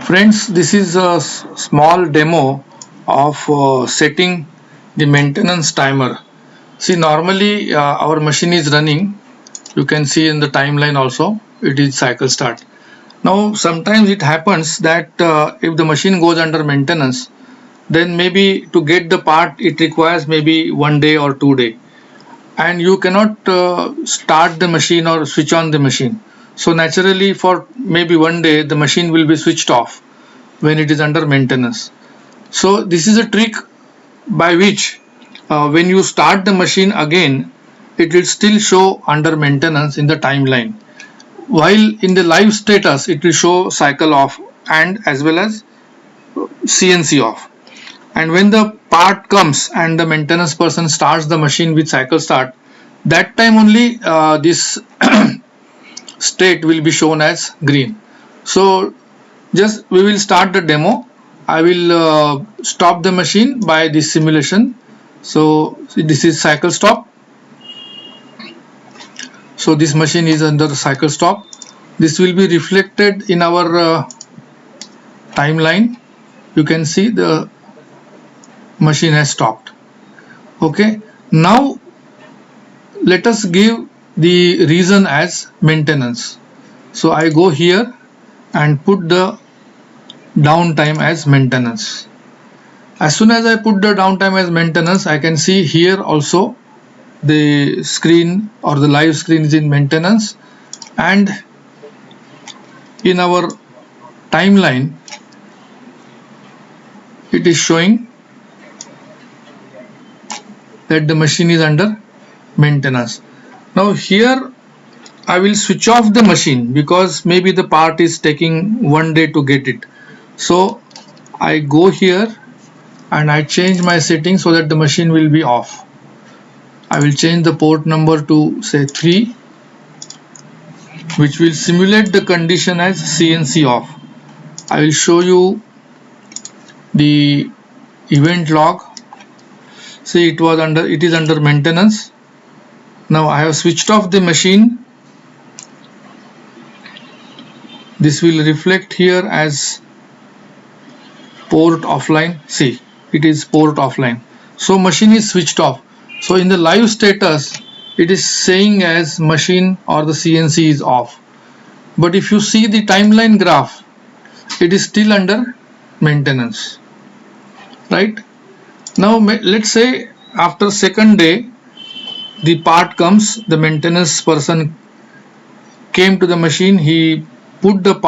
Friends, this is a small demo of setting the maintenance timer. See, normally our machine is running. You can see in the timeline also it is cycle start. Now sometimes it happens that if the machine goes under maintenance, then maybe to get the part it requires maybe 1 day or 2 days, and you cannot start the machine or switch on the machine. So naturally for maybe 1 day the machine will be switched off when it is under maintenance. So this is a trick by which when you start the machine again, it will still show under maintenance in the timeline, while in the live status it will show cycle off and as well as CNC off. And when the part comes and the maintenance person starts the machine with cycle start, that time only this state will be shown as green. So just we will start the demo. I will stop the machine by this simulation. So this is cycle stop. So this machine is under cycle stop. This will be reflected in our timeline. You can see the machine has stopped. Okay, now let us give the reason as maintenance. So I go here and put the downtime as maintenance. As soon as I put the downtime as maintenance, I can see here also the screen or the live screen is in maintenance, and in our timeline it is showing that the machine is under maintenance. Now here I will switch off the machine because maybe the part is taking 1 day to get it. So I go here and I change my setting so that the machine will be off. I will change the port number to say 3, which will simulate the condition as CNC off. I will show you the event log. See, it is under maintenance. Now I have switched off the machine. This will reflect here as port offline. See, it is port offline. So machine is switched off. So in the live status it is saying as machine or the CNC is off. But if you see the timeline graph, it is still under maintenance, right? Now let's say after second day the part comes, the maintenance person came to the machine, he put the part